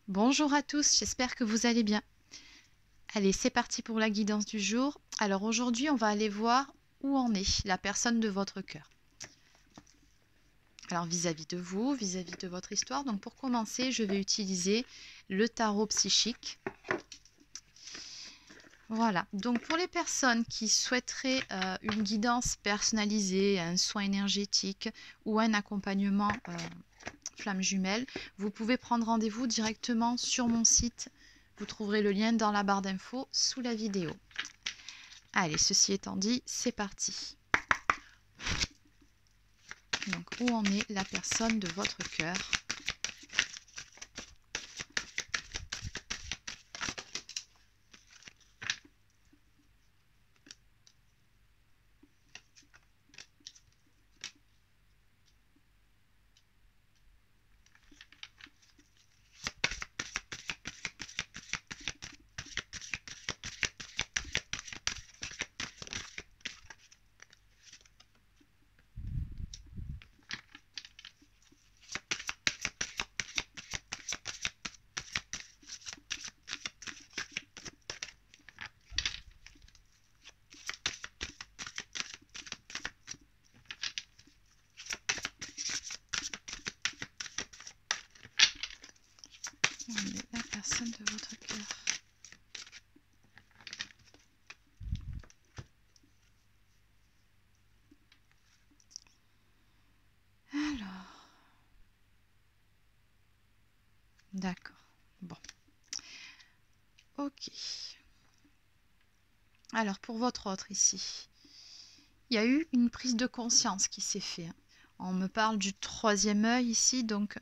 Bonjour à tous, j'espère que vous allez bien. Allez, c'est parti pour la guidance du jour. Alors aujourd'hui, on va aller voir où en est la personne de votre cœur. Alors vis-à-vis de vous, vis-à-vis de votre histoire. Donc pour commencer, je vais utiliser le tarot psychique. Voilà, donc pour les personnes qui souhaiteraient une guidance personnalisée, un soin énergétique ou un accompagnement flamme jumelle, vous pouvez prendre rendez-vous directement sur mon site. Vous trouverez le lien dans la barre d'infos sous la vidéo. Allez, ceci étant dit, c'est parti. Donc, où en est la personne de votre cœur ? Où en est la personne de votre cœur ? Alors, d'accord. Bon. Ok. Alors, pour votre autre ici, il y a eu une prise de conscience qui s'est faite. On me parle du troisième œil ici, donc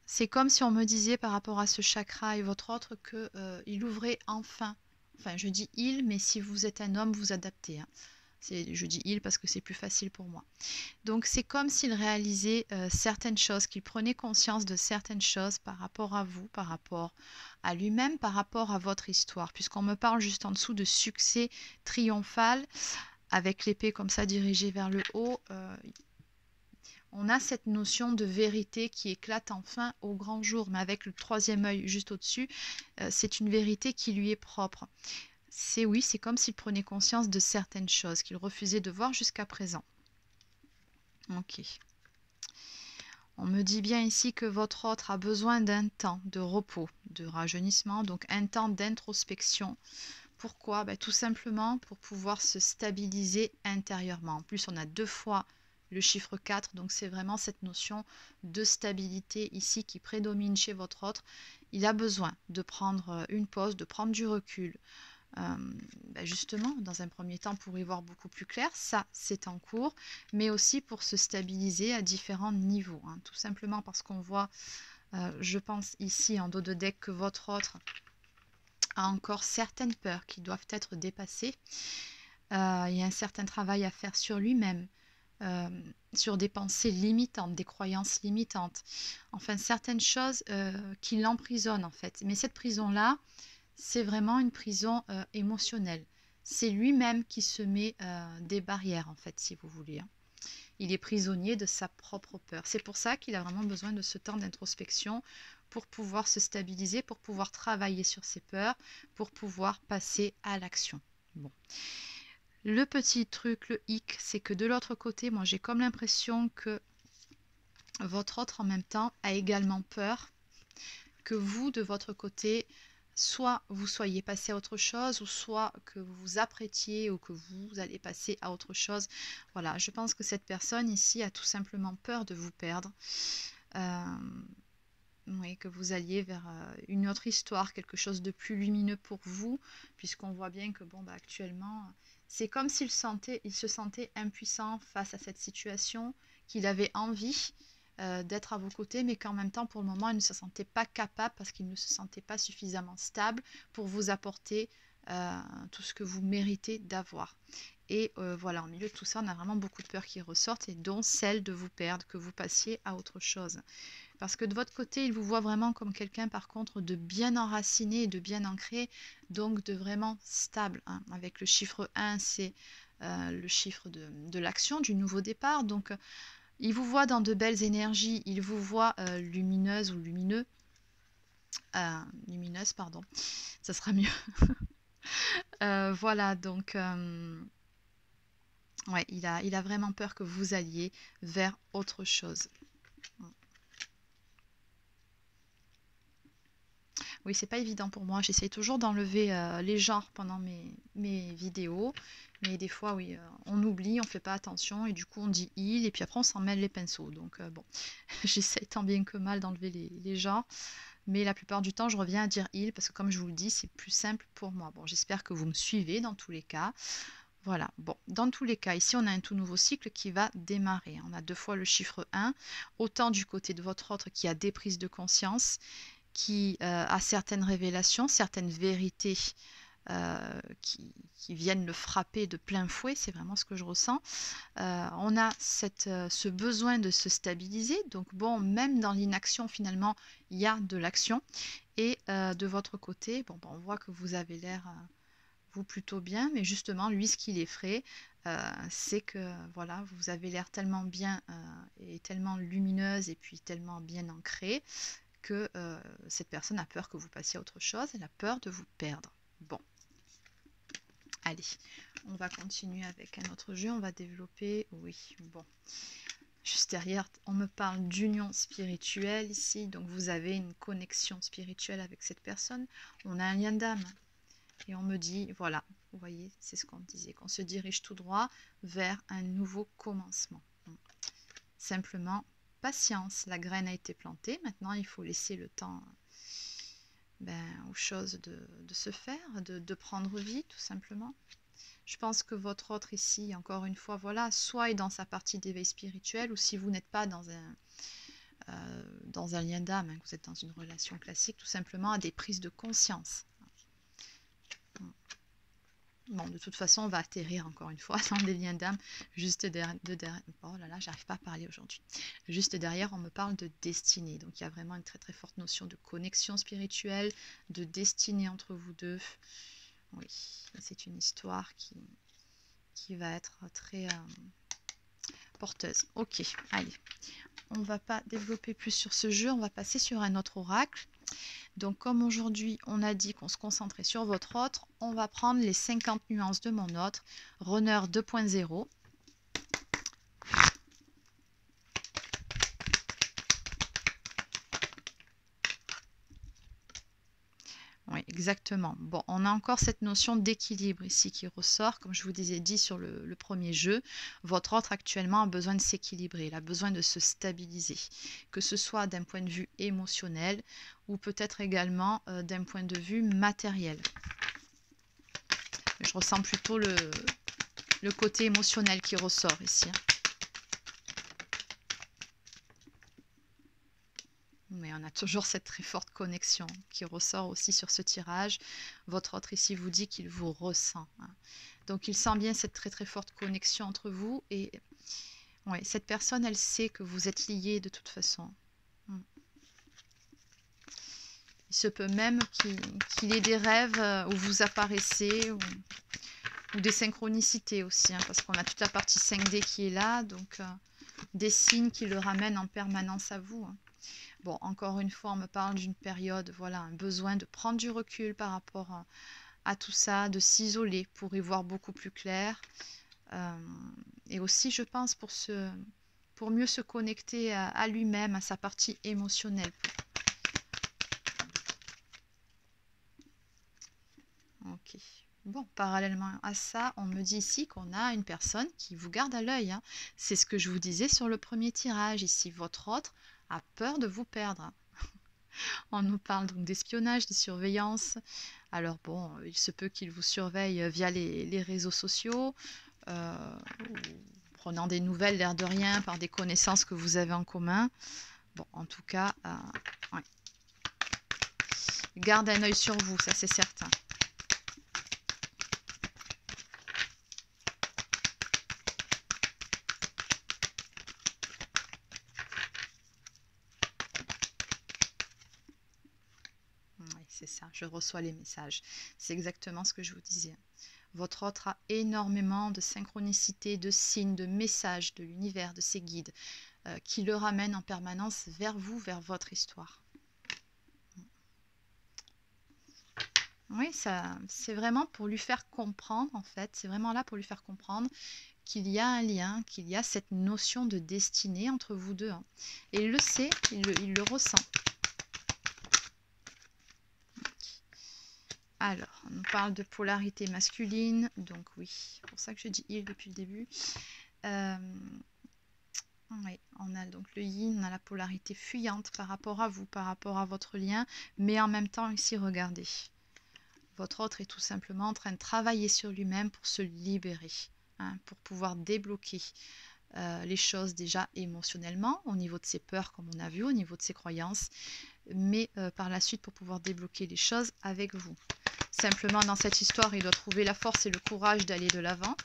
c'est comme si on me disait par rapport à ce chakra et votre autre qu'il ouvrait enfin. Enfin, je dis il, mais si vous êtes un homme, vous adaptez. Hein. Je dis il parce que c'est plus facile pour moi. Donc, c'est comme s'il réalisait certaines choses, qu'il prenait conscience de certaines choses par rapport à vous, par rapport à lui-même, par rapport à votre histoire. Puisqu'on me parle juste en dessous de succès triomphal, avec l'épée comme ça dirigée vers le haut. On a cette notion de vérité qui éclate enfin au grand jour, mais avec le troisième œil juste au-dessus, c'est une vérité qui lui est propre. Oui, c'est comme s'il prenait conscience de certaines choses qu'il refusait de voir jusqu'à présent. Ok. On me dit bien ici que votre autre a besoin d'un temps de repos, de rajeunissement, donc un temps d'introspection. Pourquoi ? Tout simplement pour pouvoir se stabiliser intérieurement. En plus, on a 2 fois le chiffre 4, donc c'est vraiment cette notion de stabilité ici qui prédomine chez votre autre. Il a besoin de prendre une pause, de prendre du recul. Justement, dans un premier temps, pour y voir beaucoup plus clair, ça c'est en cours, mais aussi pour se stabiliser à différents niveaux. Hein, tout simplement parce qu'on voit, je pense ici en dos de deck, que votre autre a encore certaines peurs qui doivent être dépassées. Il y a un certain travail à faire sur lui-même, sur des pensées limitantes, des croyances limitantes, enfin certaines choses qui l'emprisonnent en fait. Mais cette prison-là, c'est vraiment une prison émotionnelle. C'est lui-même qui se met des barrières en fait, si vous voulez. Hein. Il est prisonnier de sa propre peur. C'est pour ça qu'il a vraiment besoin de ce temps d'introspection pour pouvoir se stabiliser, pour pouvoir travailler sur ses peurs, pour pouvoir passer à l'action. Bon. Le petit truc, le hic, c'est que de l'autre côté, moi j'ai comme l'impression que votre autre en même temps a également peur que vous, de votre côté, soit vous soyez passé à autre chose, ou soit que vous vous apprêtiez ou que vous allez passer à autre chose. Voilà, je pense que cette personne ici a tout simplement peur de vous perdre. Oui, que vous alliez vers une autre histoire, quelque chose de plus lumineux pour vous, puisqu'on voit bien que actuellement, c'est comme s'il se sentait impuissant face à cette situation, qu'il avait envie d'être à vos côtés, mais qu'en même temps, pour le moment, il ne se sentait pas capable parce qu'il ne se sentait pas suffisamment stable pour vous apporter tout ce que vous méritez d'avoir. Et voilà, au milieu de tout ça, on a vraiment beaucoup de peurs qui ressortent, et dont celle de vous perdre, que vous passiez à autre chose. Parce que de votre côté, il vous voit vraiment comme quelqu'un, par contre, de bien enraciné, de bien ancré, donc de vraiment stable. Hein. Avec le chiffre 1, c'est le chiffre de l'action, du nouveau départ. Donc, il vous voit dans de belles énergies, il vous voit lumineuse ou lumineux. lumineuse, pardon, ça sera mieux. Voilà, donc ouais, il a vraiment peur que vous alliez vers autre chose. Oui, c'est pas évident pour moi. J'essaye toujours d'enlever les genres pendant mes vidéos. Mais des fois, oui, on oublie, on fait pas attention et du coup on dit il et puis après on s'en mêle les pinceaux. Donc bon, j'essaye tant bien que mal d'enlever les genres. Mais la plupart du temps, je reviens à dire il parce que comme je vous le dis, c'est plus simple pour moi. Bon, j'espère que vous me suivez dans tous les cas. Voilà, bon, dans tous les cas, ici on a un tout nouveau cycle qui va démarrer. On a 2 fois le chiffre 1, autant du côté de votre autre qui a des prises de conscience, qui a certaines révélations, certaines vérités qui viennent le frapper de plein fouet, c'est vraiment ce que je ressens. On a ce besoin de se stabiliser, donc bon, même dans l'inaction finalement, il y a de l'action. Et de votre côté, bon, on voit que vous avez l'air, vous, plutôt bien, mais justement, lui, ce qui l'effraie, c'est que voilà, vous avez l'air tellement bien et tellement lumineuse et puis tellement bien ancrée que cette personne a peur que vous passiez à autre chose, elle a peur de vous perdre. Bon, allez, on va continuer avec un autre jeu, on va développer, oui, bon. Juste derrière, on me parle d'union spirituelle ici, donc vous avez une connexion spirituelle avec cette personne, on a un lien d'âme, et on me dit, voilà, vous voyez, c'est ce qu'on disait, qu'on se dirige tout droit vers un nouveau commencement. Simplement, patience, la graine a été plantée, maintenant il faut laisser le temps aux choses de se faire, de prendre vie tout simplement. Je pense que votre autre ici, encore une fois, voilà, soit est dans sa partie d'éveil spirituel, ou si vous n'êtes pas dans un lien d'âme, hein, que vous êtes dans une relation classique, tout simplement à des prises de conscience. Bon, de toute façon, on va atterrir encore une fois dans des liens d'âme juste derrière. Oh là là, j'arrive pas à parler aujourd'hui. Juste derrière, on me parle de destinée. Donc, il y a vraiment une très très forte notion de connexion spirituelle, de destinée entre vous deux. Oui, c'est une histoire qui va être très porteuse. Ok, allez. On ne va pas développer plus sur ce jeu. On va passer sur un autre oracle. Donc comme aujourd'hui on a dit qu'on se concentrait sur votre autre, on va prendre les 50 nuances de mon autre, Runner 2.0. Oui, exactement. Bon, on a encore cette notion d'équilibre ici qui ressort, comme je vous disais dit sur le premier jeu. Votre autre actuellement a besoin de s'équilibrer, il a besoin de se stabiliser, que ce soit d'un point de vue émotionnel ou peut-être également d'un point de vue matériel. Je ressens plutôt le côté émotionnel qui ressort ici. Mais on a toujours cette très forte connexion qui ressort aussi sur ce tirage. Votre autre ici vous dit qu'il vous ressent. Donc il sent bien cette très très forte connexion entre vous. Et ouais, cette personne, elle sait que vous êtes liés de toute façon. Il se peut même qu'il ait des rêves où vous apparaissez, ou des synchronicités aussi, parce qu'on a toute la partie 5D qui est là, donc des signes qui le ramènent en permanence à vous. Bon, encore une fois, on me parle d'une période, voilà, un besoin de prendre du recul par rapport à tout ça, de s'isoler pour y voir beaucoup plus clair. Et aussi, je pense, pour mieux se connecter à lui-même, à sa partie émotionnelle. Ok. Bon, parallèlement à ça, on me dit ici qu'on a une personne qui vous garde à l'œil. C'est ce que je vous disais sur le premier tirage. Ici, votre autre a peur de vous perdre. On nous parle donc d'espionnage, de surveillance. Alors bon, il se peut qu'il vous surveille via les réseaux sociaux, prenant des nouvelles l'air de rien par des connaissances que vous avez en commun. Bon, en tout cas, ouais. Garde un œil sur vous, ça c'est certain. C'est ça, je reçois les messages. C'est exactement ce que je vous disais. Votre autre a énormément de synchronicité, de signes, de messages de l'univers, de ses guides, qui le ramènent en permanence vers vous, vers votre histoire. Oui, ça, c'est vraiment pour lui faire comprendre, en fait. C'est vraiment là pour lui faire comprendre qu'il y a un lien, qu'il y a cette notion de destinée entre vous deux, hein. Et il le sait, il le ressent. Alors, on nous parle de polarité masculine. Donc oui, c'est pour ça que je dis il depuis le début. Oui, on a donc le yin, on a la polarité fuyante par rapport à vous, par rapport à votre lien. Mais en même temps, ici, regardez. Votre autre est tout simplement en train de travailler sur lui-même pour se libérer, hein, pour pouvoir débloquer les choses déjà émotionnellement, au niveau de ses peurs, comme on a vu, au niveau de ses croyances, mais par la suite pour pouvoir débloquer les choses avec vous. Simplement, dans cette histoire, il doit trouver la force et le courage d'aller de l'avant,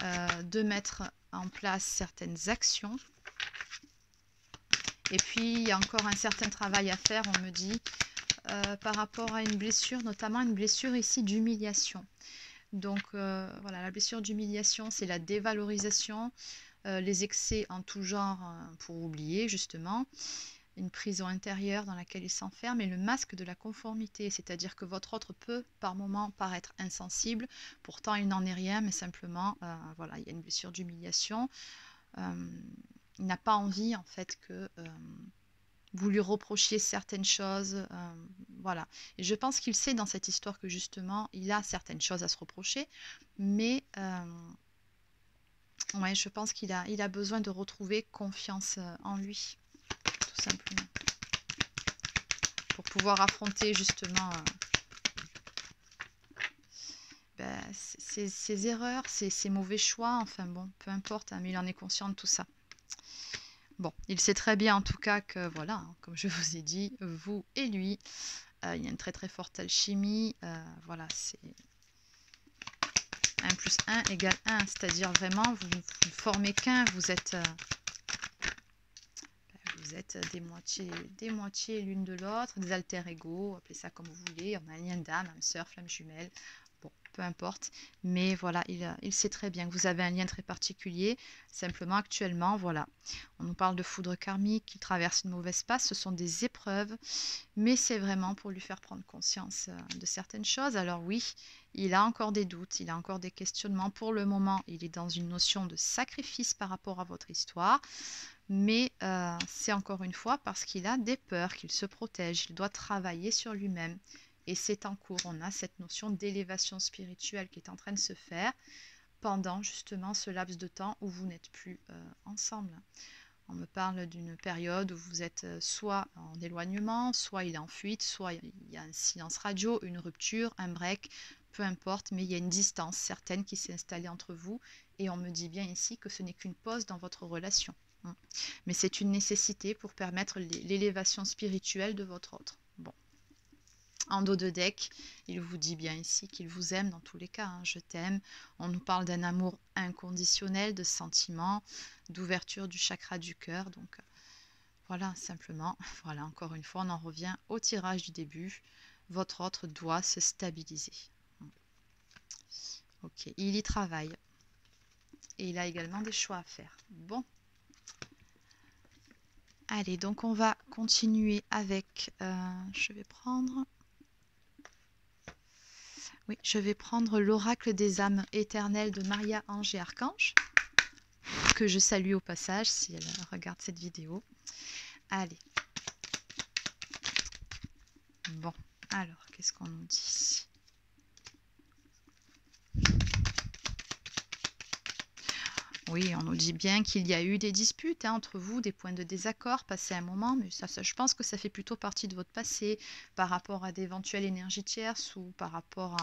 de mettre en place certaines actions. Et puis, il y a encore un certain travail à faire, on me dit, par rapport à une blessure, notamment une blessure ici d'humiliation. Donc, voilà, la blessure d'humiliation, c'est la dévalorisation, les excès en tout genre pour oublier, justement. Une prison intérieure dans laquelle il s'enferme et le masque de la conformité, c'est-à-dire que votre autre peut par moment paraître insensible, pourtant il n'en est rien, mais simplement, voilà, il y a une blessure d'humiliation. Il n'a pas envie en fait que vous lui reprochiez certaines choses, voilà. Et je pense qu'il sait dans cette histoire que justement, il a certaines choses à se reprocher, mais ouais, je pense qu'il a besoin de retrouver confiance en lui, tout simplement, pour pouvoir affronter justement ses erreurs, ses mauvais choix, enfin bon, peu importe, hein, mais il en est conscient de tout ça. Bon, il sait très bien en tout cas que, voilà, hein, comme je vous ai dit, vous et lui, il y a une très très forte alchimie, voilà, c'est 1 plus 1 égale 1, c'est-à-dire vraiment, vous ne formez qu'un, vous êtes des moitiés l'une de l'autre, des alter ego, appelez ça comme vous voulez, on a un lien d'âme, âme sœur, flamme jumelle, bon, peu importe, mais voilà, il sait très bien que vous avez un lien très particulier, simplement actuellement, voilà, on nous parle de foudre karmique, qu'il traverse une mauvaise passe, ce sont des épreuves, mais c'est vraiment pour lui faire prendre conscience de certaines choses. Alors oui, il a encore des doutes, il a encore des questionnements, pour le moment, il est dans une notion de sacrifice par rapport à votre histoire, mais c'est encore une fois parce qu'il a des peurs, qu'il se protège, il doit travailler sur lui-même. Et c'est en cours, on a cette notion d'élévation spirituelle qui est en train de se faire pendant justement ce laps de temps où vous n'êtes plus ensemble. On me parle d'une période où vous êtes soit en éloignement, soit il est en fuite, soit il y a un silence radio, une rupture, un break, peu importe, mais il y a une distance certaine qui s'est installée entre vous. Et on me dit bien ici que ce n'est qu'une pause dans votre relation. Mais c'est une nécessité pour permettre l'élévation spirituelle de votre autre. Bon. En dos de deck, il vous dit bien ici qu'il vous aime dans tous les cas, hein, je t'aime. On nous parle d'un amour inconditionnel, de sentiments, d'ouverture du chakra du cœur. Donc voilà, simplement, voilà, encore une fois, on en revient au tirage du début. Votre autre doit se stabiliser. Ok, il y travaille. Et il a également des choix à faire. Bon. Allez, donc on va continuer avec... je vais prendre... Oui, je vais prendre l'oracle des âmes éternelles de Maria, Ange et Archange, que je salue au passage si elle regarde cette vidéo. Allez. Bon, alors, qu'est-ce qu'on nous dit ici ? Oui, on nous dit bien qu'il y a eu des disputes entre vous, des points de désaccord passés un moment, mais ça, je pense que ça fait plutôt partie de votre passé par rapport à d'éventuelles énergies tierces ou par rapport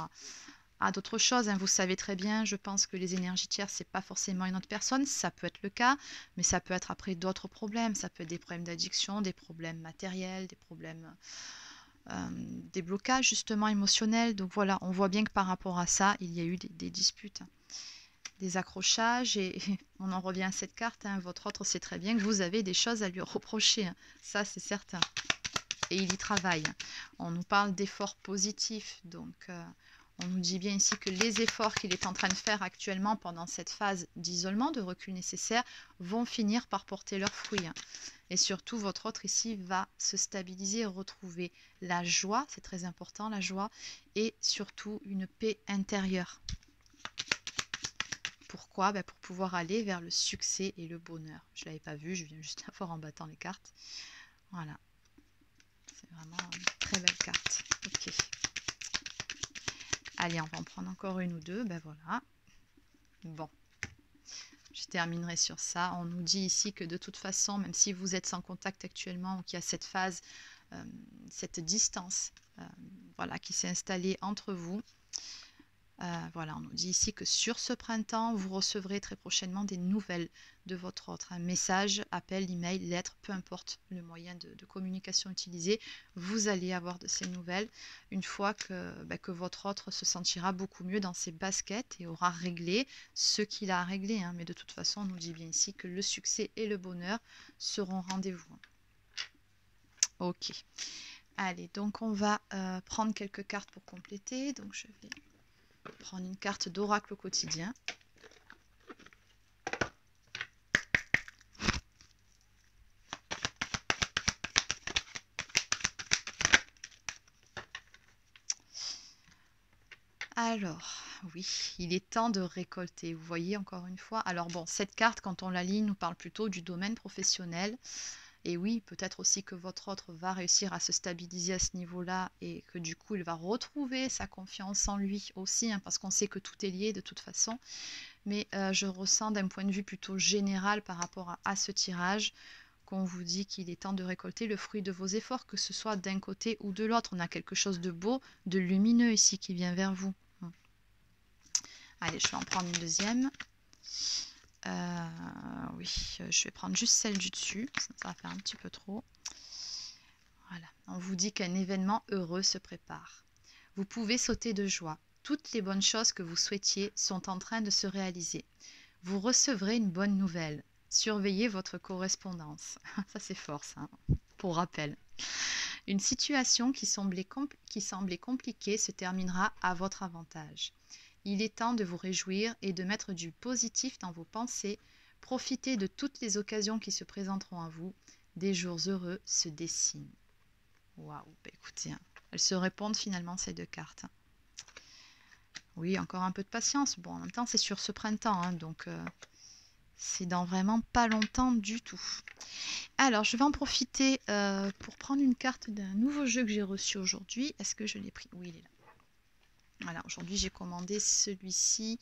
à d'autres choses. Hein. Vous savez très bien, je pense que les énergies tierces, c'est pas forcément une autre personne, ça peut être le cas, mais ça peut être après d'autres problèmes. Ça peut être des problèmes d'addiction, des problèmes matériels, des problèmes, des blocages justement émotionnels. Donc voilà, on voit bien que par rapport à ça, il y a eu des disputes, des accrochages, et on en revient à cette carte. Hein. Votre autre sait très bien que vous avez des choses à lui reprocher, hein. Ça c'est certain. Et il y travaille. On nous parle d'efforts positifs, donc On nous dit bien ici que les efforts qu'il est en train de faire actuellement pendant cette phase d'isolement, de recul nécessaire, vont finir par porter leurs fruits. Et surtout, votre autre ici va se stabiliser et retrouver la joie, c'est très important la joie, et surtout une paix intérieure. Pourquoi? Pour pouvoir aller vers le succès et le bonheur. Je ne l'avais pas vu, je viens juste la voir en battant les cartes. Voilà. C'est vraiment une très belle carte. Ok. Allez, on va en prendre encore une ou deux. Voilà. Bon. Je terminerai sur ça. On nous dit ici que de toute façon, même si vous êtes sans contact actuellement ou qu'il y a cette phase, cette distance voilà, qui s'est installée entre vous, voilà, on nous dit ici que sur ce printemps, vous recevrez très prochainement des nouvelles de votre autre. Un message, appel, email, lettre, peu importe le moyen de communication utilisé, vous allez avoir de ces nouvelles une fois que votre autre se sentira beaucoup mieux dans ses baskets et aura réglé ce qu'il a à régler. Mais de toute façon, on nous dit bien ici que le succès et le bonheur seront au rendez-vous. Ok. Allez, donc on va prendre quelques cartes pour compléter. Donc je vais prendre une carte d'oracle au quotidien. Alors, oui, il est temps de récolter. Vous voyez encore une fois. Alors bon, cette carte, quand on la lit, nous parle plutôt du domaine professionnel. Et oui, peut-être aussi que votre autre va réussir à se stabiliser à ce niveau-là et que du coup, il va retrouver sa confiance en lui aussi, parce qu'on sait que tout est lié de toute façon. Mais je ressens d'un point de vue plutôt général par rapport à ce tirage qu'on vous dit qu'il est temps de récolter le fruit de vos efforts, que ce soit d'un côté ou de l'autre. On a quelque chose de beau, de lumineux ici qui vient vers vous. Allez, je vais en prendre une deuxième. Oui, je vais prendre juste celle du dessus, ça va faire un petit peu trop. Voilà, on vous dit qu'un événement heureux se prépare. Vous pouvez sauter de joie. Toutes les bonnes choses que vous souhaitiez sont en train de se réaliser. Vous recevrez une bonne nouvelle. Surveillez votre correspondance. Ça c'est fort ça, pour rappel. Une situation qui semblait compliquée se terminera à votre avantage. Il est temps de vous réjouir et de mettre du positif dans vos pensées. Profitez de toutes les occasions qui se présenteront à vous. Des jours heureux se dessinent. Waouh, écoutez, elles se répondent finalement ces deux cartes. Oui, encore un peu de patience. Bon, en même temps, c'est sur ce printemps, donc c'est dans vraiment pas longtemps du tout. Alors, je vais en profiter pour prendre une carte d'un nouveau jeu que j'ai reçu aujourd'hui. Est-ce que je l'ai pris? Oui, il est là. Voilà, aujourd'hui j'ai commandé celui-ci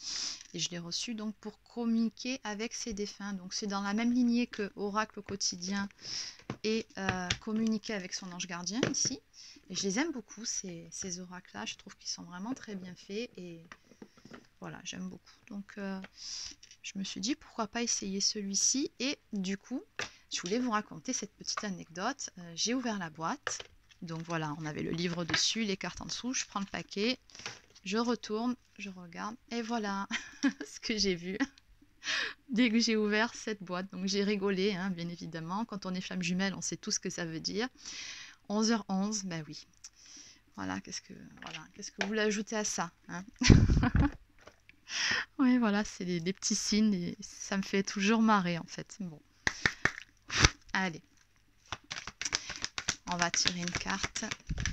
et je l'ai reçu donc pour communiquer avec ses défunts. Donc c'est dans la même lignée que Oracle au quotidien et communiquer avec son ange gardien ici. Et je les aime beaucoup ces oracles-là, je trouve qu'ils sont vraiment très bien faits et voilà, j'aime beaucoup. Donc je me suis dit pourquoi pas essayer celui-ci et du coup je voulais vous raconter cette petite anecdote. J'ai ouvert la boîte, donc voilà, on avait le livre dessus, les cartes en dessous, je prends le paquet. Je retourne, je regarde et voilà ce que j'ai vu dès que j'ai ouvert cette boîte. Donc j'ai rigolé, bien évidemment. Quand on est flamme jumelle, on sait tout ce que ça veut dire. 11h11, ben oui. Voilà, qu'est-ce que vous voulez ajouter à ça, Oui, voilà, c'est des petits signes et ça me fait toujours marrer en fait. Bon, allez. On va tirer une carte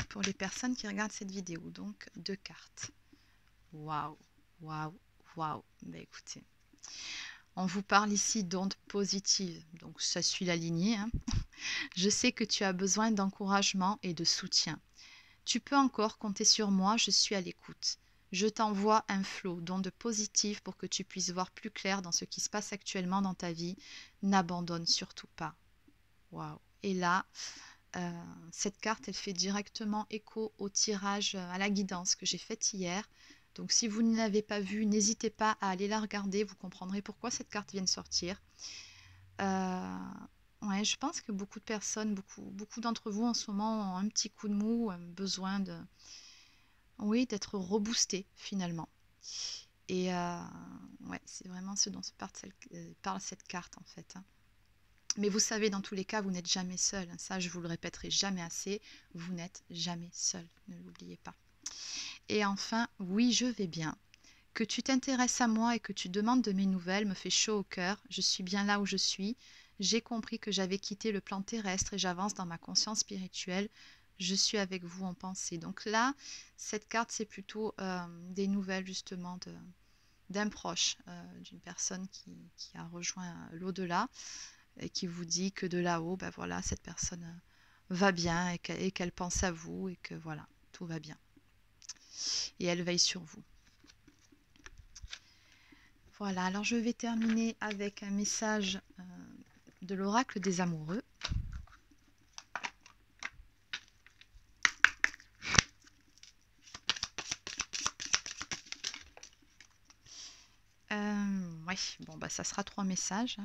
pour les personnes qui regardent cette vidéo. Donc, 2 cartes. Waouh, waouh, waouh. Ben écoutez, on vous parle ici d'ondes positives. Donc, ça suit la lignée. Je sais que tu as besoin d'encouragement et de soutien. Tu peux encore compter sur moi, je suis à l'écoute. Je t'envoie un flot d'ondes positives pour que tu puisses voir plus clair dans ce qui se passe actuellement dans ta vie. N'abandonne surtout pas. Waouh. Et là, cette carte, elle fait directement écho au tirage, à la guidance que j'ai faite hier. Donc si vous ne l'avez pas vue, n'hésitez pas à aller la regarder, vous comprendrez pourquoi cette carte vient de sortir. Ouais, je pense que beaucoup de personnes, beaucoup d'entre vous en ce moment ont un petit coup de mou, besoin de, oui, d'être reboosté finalement. Et ouais, c'est vraiment ce dont parle cette carte en fait. Mais vous savez, dans tous les cas, vous n'êtes jamais seul. Ça, je vous le répéterai jamais assez. Vous n'êtes jamais seul. Ne l'oubliez pas. Et enfin, oui, je vais bien. Que tu t'intéresses à moi et que tu demandes de mes nouvelles me fait chaud au cœur. Je suis bien là où je suis. J'ai compris que j'avais quitté le plan terrestre et j'avance dans ma conscience spirituelle. Je suis avec vous en pensée. Donc là, cette carte, c'est plutôt des nouvelles justement d'un proche, d'une personne qui a rejoint l'au-delà et qui vous dit que de là-haut, ben voilà, cette personne va bien et qu'elle pense à vous et que voilà, tout va bien. Et elle veille sur vous. Voilà, alors je vais terminer avec un message de l'oracle des amoureux. Oui, bon, bah, ça sera 3 messages.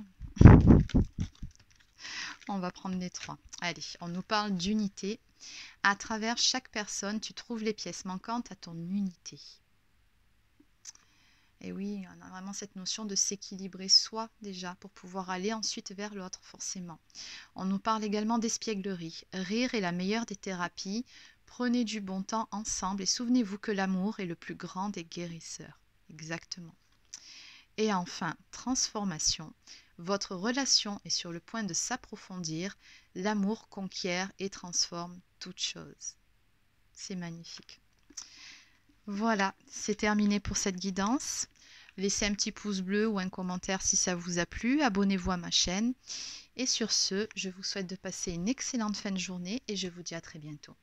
On va prendre les 3. Allez, on nous parle d'unité. À travers chaque personne, tu trouves les pièces manquantes à ton unité. Et oui, on a vraiment cette notion de s'équilibrer soi déjà pour pouvoir aller ensuite vers l'autre, forcément. On nous parle également d'espièglerie. Rire est la meilleure des thérapies. Prenez du bon temps ensemble et souvenez-vous que l'amour est le plus grand des guérisseurs. Exactement. Et enfin, transformation. Votre relation est sur le point de s'approfondir. L'amour conquiert et transforme toute chose. C'est magnifique. Voilà, c'est terminé pour cette guidance. Laissez un petit pouce bleu ou un commentaire si ça vous a plu. Abonnez-vous à ma chaîne. Et sur ce, je vous souhaite de passer une excellente fin de journée et je vous dis à très bientôt.